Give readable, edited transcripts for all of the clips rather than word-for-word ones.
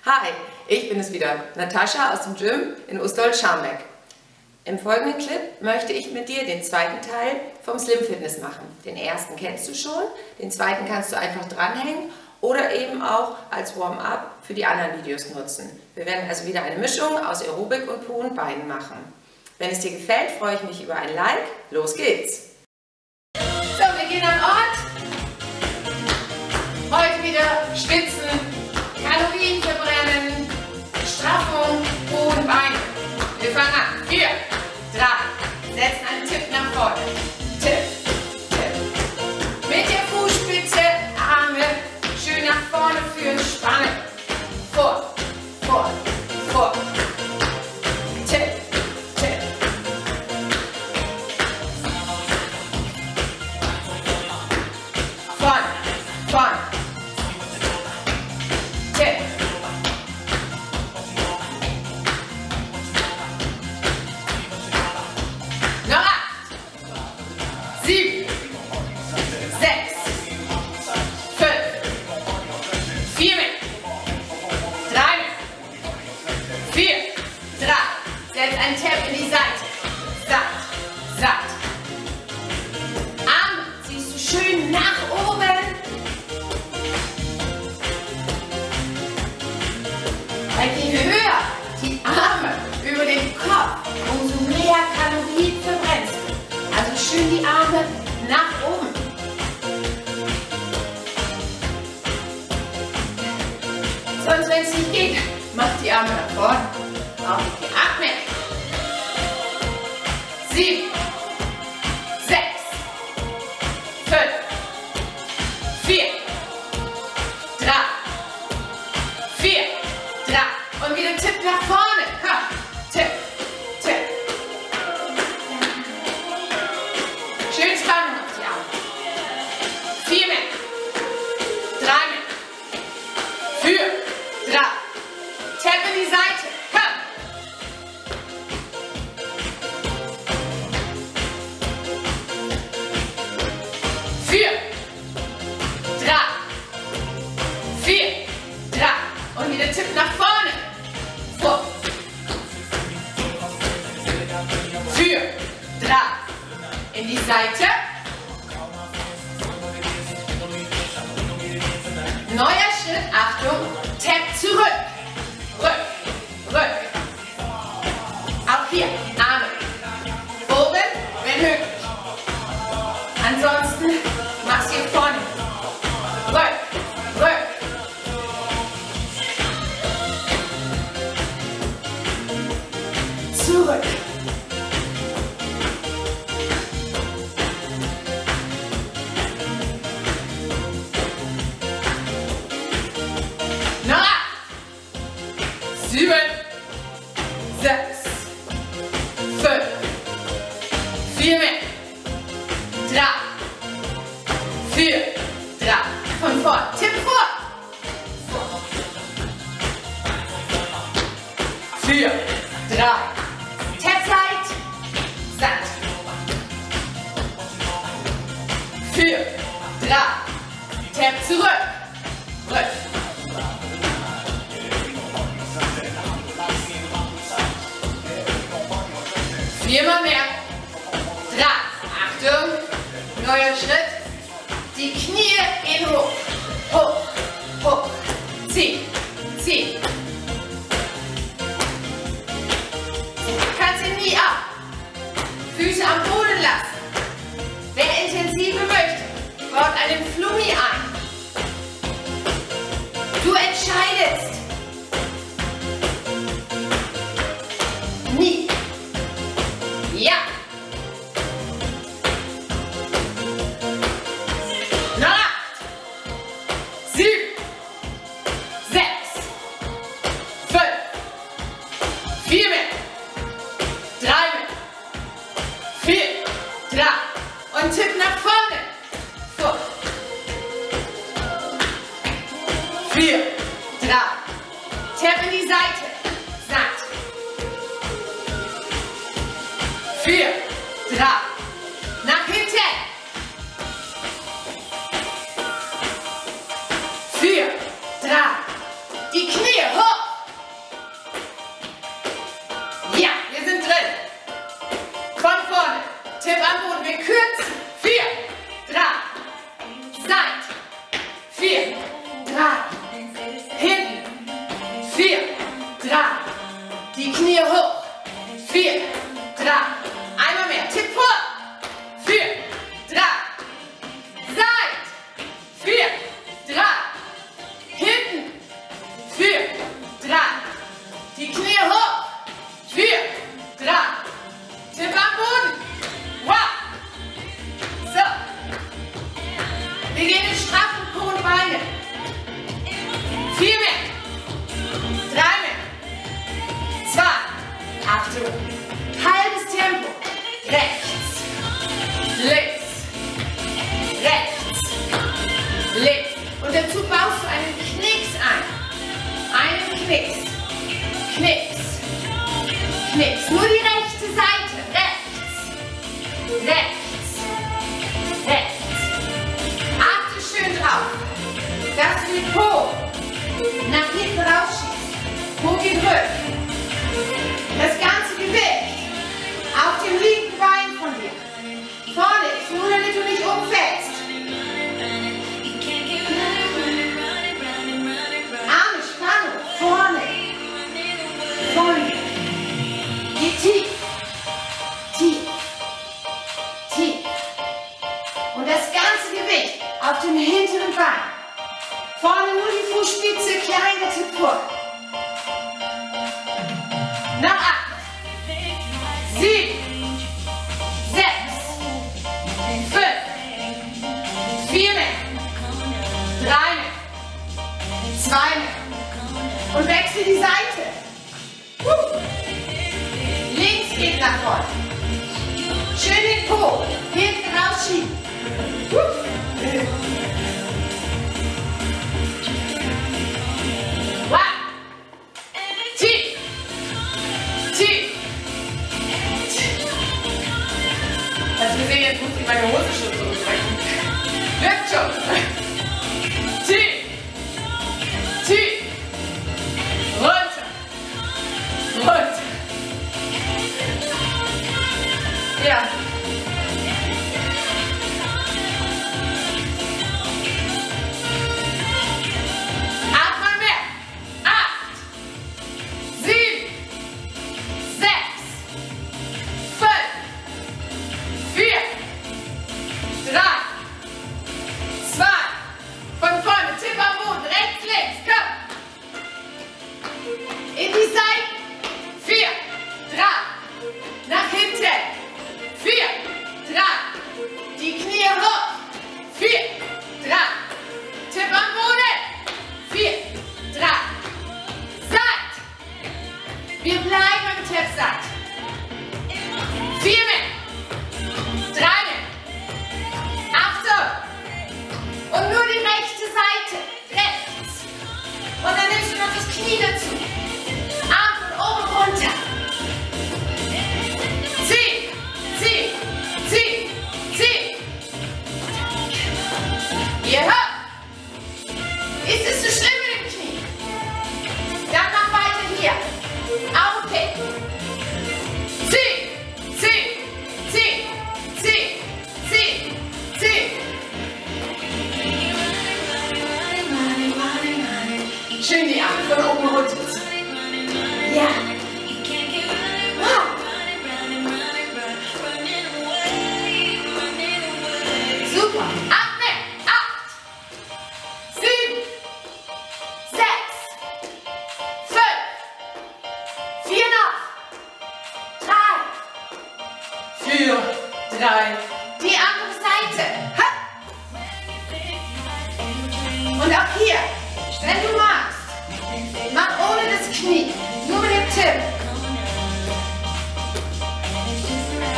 Hi, ich bin es wieder, Natascha aus dem Gym in Osterholz-Scharmbeck. Im folgenden Clip möchte ich mit dir den zweiten Teil vom Slim Fitness machen. Den ersten kennst du schon, den zweiten kannst du einfach dranhängen oder eben auch als Warm-up für die anderen Videos nutzen. Wir werden also wieder eine Mischung aus Aerobic und Po und Beinen machen. Wenn es dir gefällt, freue ich mich über ein Like. Los geht's! So, wir gehen an Ort. Heute wieder Schwitzen, Kalorien verbrennen, Straffung, Po und Beine. Wir fangen an. 4, 3, setzen einen Tipp nach vorne. Tipp, Tipp. Mit der Fußspitze, Arme schön nach vorne führen, spannen. Vor, vor, vor. Tipp, Tipp. Vorne, vorne. Tipp. Noch 8, 7, 6, 5, 4 mehr, 3 mehr, 4, 3. Setz einen Tap in die Seite. Satt, satt. Arme ziehst du schön nach oben. Weil je höher die Arme über den Kopf, umso mehr Kalorien verbrennst du. Also schön die Arme nach oben. Sonst, wenn es nicht geht, mach die Arme nach vorne. Auch nicht. 8 mehr. 7, 6, 5, 4, 3, 4, 3. Und wieder Tipp nach vorne. Komm. Tipp, Tipp. Schön Spannung auf die Arme. 4 mehr. 3 mehr. 4, 3. Tap in die Seite. Komm. 4, 3, 4, 3. Und wieder Tipp nach vorne. Vor. 4, 3. In die Seite. Neuer Schritt. Achtung. Tap zurück. Rück. Rück. Auch hier. Arme. Oben, wenn möglich. Ansonsten machst du hier vorne. Rück. Rück. Zurück. Noch 8, 7, 6, 5, 4 mehr, 3, 4, 3. Von vorn. Tipp vor. 4, 3. Tap Seit. Satt. 4, 3. Tap zurück. Rück. Viermal mehr. 3. Achtung. Neuer Schritt. Die Knie gehen hoch. Hoch. Hoch. Zieh. Zieh. Kannst ihn nie ab. Füße am Boden lassen. Wer intensive möchte, baut einen Flummi ein. Du entscheidest. Nie. Ja. Noch 8, 7, 6, 5, 4 mehr, 3 mehr, 4, 3. Und Tipp nach vorne. Vor. 4, 3. Tap in die Seite. Satt. 4, 3. Nach hinten. 4, 3. Die Knie hoch. Tipp am Boden. Wir kürzen. 4, 3, Seite. 4, 3, hinten. 4, 3, die Knie hoch. 4, 3, einmal mehr. Tipp vor. 4, 3, Seite. 4, 3, hinten. 4, 3, die Knie hoch. 4, 3, Tipp am Boden. Wow. So. Wir gehen in straffen Po und Beine. 4 mehr. 3 mehr. 2. Achtung. Halbes Tempo. Rechts. Links. Rechts. Links. Und dazu baust du einen Knicks ein. Einen Knicks. Knicks. Knicks. Nur die rechte Seite. Rechts. Rechts. Rechts. Achte schön drauf, dass du den Po nach hinten rausschießt. Po geht rück. Das ganze Gewicht auf dem linken Bein von dir. Vorne ist nur, damit du nicht umfällst. Arme, Spannung. Vorne. Vorne. Geh tief. Tief. Tief. Und das ganze Gewicht auf dem hinteren Bein. Vorne nur die Fußspitze, kleiner Tipp vor. Noch 8, 7, 6, 5, 4 mehr, 3 mehr, 2 mehr. Und wechsel die Seite. Links geht nach vorne. Schön den Po hinten rausschieben. Wow. Tief. Tief. Hast du gesehen, jetzt muss ich meine Hose schon zurückbrechen. Wirkt schon. Tief. Tief. Runter. Runter. Ja. Achtmal mehr. 8, 7, 6, 5, 4, 3, 2, von vorne, Tipp am Boden, rechts, links, komm. In die Seiten, 4, 3, nach hinten, 4, 3, die Knie hoch, 4, 3, Tipp am Boden, 4, 3, Seite. Wir bleiben im Tipp Seite. 4 mehr, 3 mehr, Achtung. Und nur die rechte Seite, rechts. Und dann nimmst du noch das Knie dazu. Arm von oben runter. Zieh, zieh, zieh, zieh. Ja. Ist es so schlimm mit dem Knie? Dann mach weiter hier. Aufpicken. Zieh, zieh, zieh, zieh, zieh, zieh. Schön die Arme von oben runter. Ja. Wow. Super. 8 mehr. 8, 7, 6, 5, 4 noch. 3, 4, 3. Die andere Seite. Ha. Und auch hier, wenn du magst, mach ohne das Knie, nur mit dem Tipp.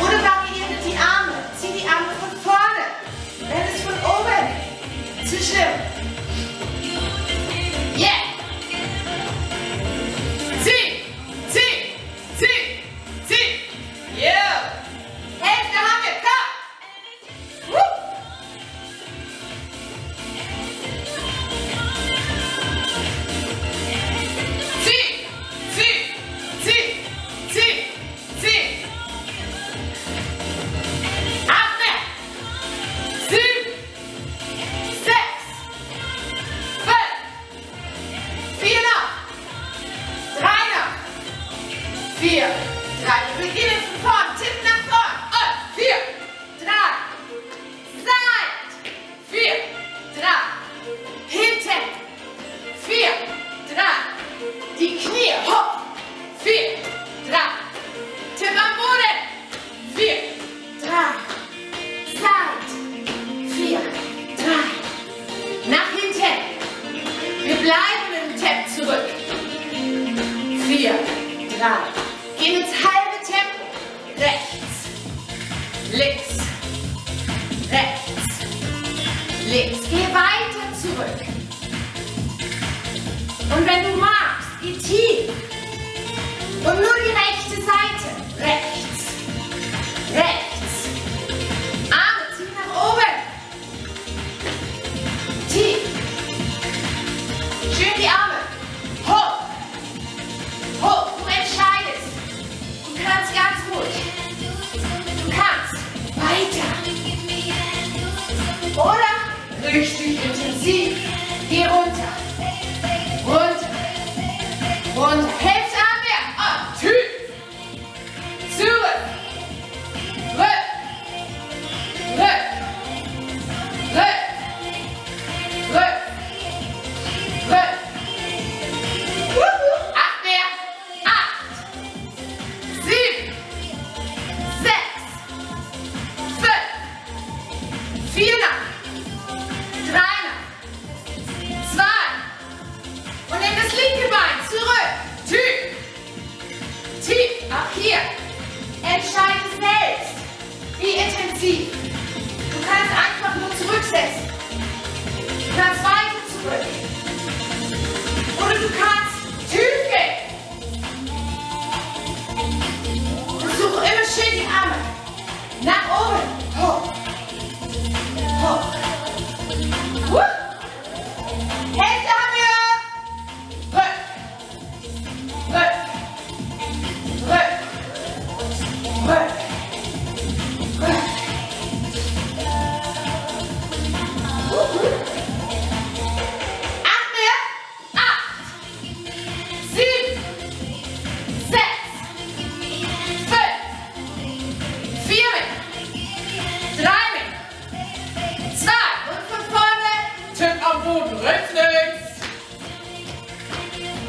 Oder variiere die Arme, zieh die Arme von vorne, wenn es von oben zu schlimm. Yeah! Zieh, zieh, zieh, zieh. Yeah! Hälfte haben wir, komm! Woo! Zieh, zieh, zieh. rechts, links. Geh weiter zurück. Und wenn du magst, geh tief. Und nur die rechte Seite. Rechts, rechts. Arme zieh nach oben. Tief. Schön die Arme. Hoch. Hoch. Du entscheidest. Du kannst ganz ruhig. Du kannst weiter. Oder richtig intensiv. Geh runter. Runter. Runter. Hälfte haben wir. Ab. Tief. Zurück. Rück. Rück. Rück. Rück. Rück. 8 mehr. 8. 7. 6. 5. 4 nach. 3 nach. 2. Und nimm das linke Bein zurück. Tief. Tief. Auch hier. Entscheide selbst. Wie intensiv. Du kannst einfach nur zurücksetzen. Du kannst weiter zurück. Oder du kannst tief gehen. Versuche immer schön die Arme. Nach oben. Hoch. Hoch. Hälfte haben wir. Rück. Rück. Rück. Rück. Rück. 8 mehr. 8. 7. 6. 5. 4 mehr. 3 mehr. 2. Und von vorne. Tipp am Boden. Rechts, links.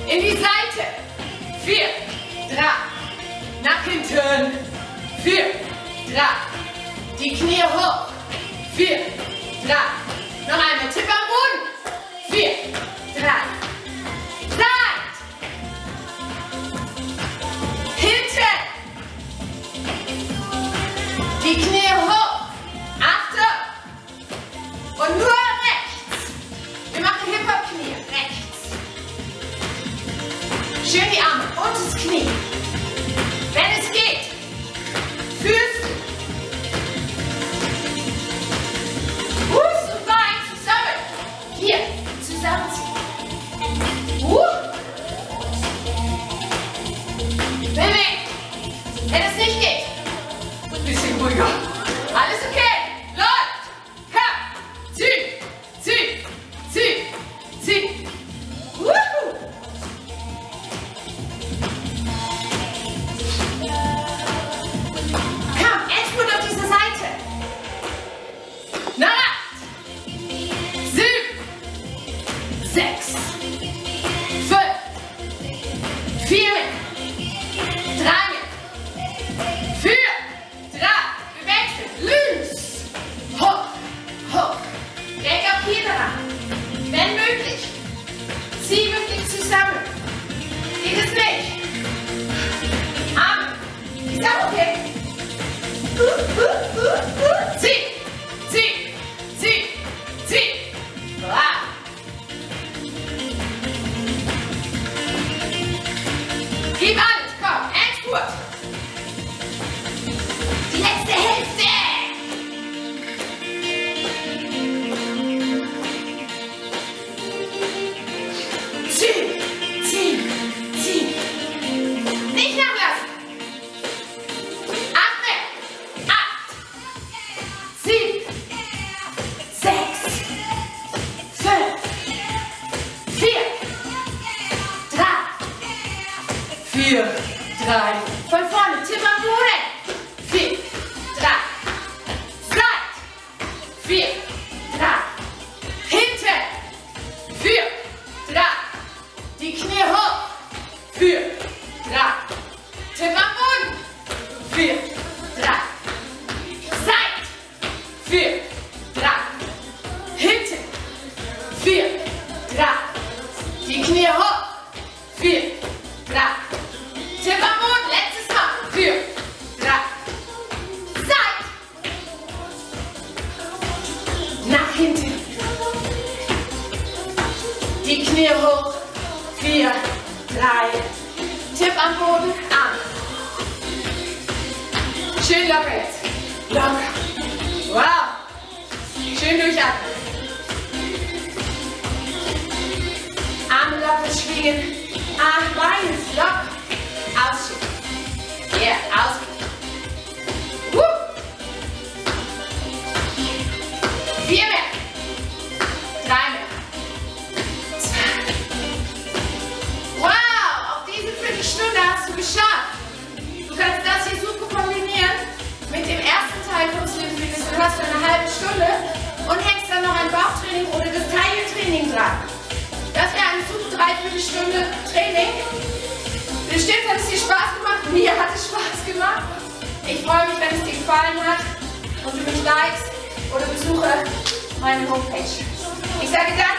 In die Seite. 4. 3. Nach hinten. 4. 3. Die Knie hoch. 4. 3. Noch einmal. Tipp am Boden. 4. 3. Seit. Hinten. Die Knie hoch. Achtung. Und nur rechts. Wir machen Hip-Hop-Knie. Rechts. Schön die Arme und das Knie. Wenn es geht, fühlst du. Fuß und Bein zusammen. Hier, zusammenziehen. Bewegt. Wenn es nicht geht, ein bisschen ruhiger. Alles okay. Läuft. Komm. Zieh. Zieh. Zieh. Zieh. Komm, Endspurt auf dieser Seite. Nach 8. 7. 6. 5. 4. 3. 4. 3. Wir wechseln. Links. Hoch. Hoch. Denk auch hier daran. Wenn möglich. Zieh wirklich zusammen. Geht es nicht? Arme. Ist das okay? Zieh. Zieh. Zieh. Zieh. Wow. Gib alles. Komm. Endspurt. Die letzte Hälfte. Zieh. Zieh. Zieh. Nicht nachlassen. 8 mehr. 8. 7. 6. 5. 4. 3. 4. 3. Von vorne. Tipp am Boden. 4. 3. Seit. 4. 3. Hinten. 4. 3. Die Knie hoch. 4. 3. Tipp am Boden. 4. 3. Seit. 4. 3. Hinten. 4. 3. Die Knie hoch. 4. 3. Tipp am Boden. Letztes Mal. 4. 3. Seit. hinten. Die Knie hoch. 4, 3. Tipp am Boden, Arm. Schön locker jetzt. Locker. Wow. Schön durchatmen. Arme locker schwingen. Beine locker. Ausschieben. Ja, ausgehen. 4 mehr. 3 mehr. 2. Wow, auf diese Viertelstunde hast du geschafft. Du kannst das hier super kombinieren mit dem ersten Teil vom Slim Fitness. Dann hast du eine halbe Stunde und hängst dann noch ein Bauchtraining oder das Taille-Training dran. Das wäre eine super Dreiviertelstunde Training. Bestimmt hat es dir Spaß gemacht. Mir hat es Spaß gemacht. Ich freue mich, wenn es dir gefallen hat und du mich likest oder besuche meine Homepage. Ich sage danke.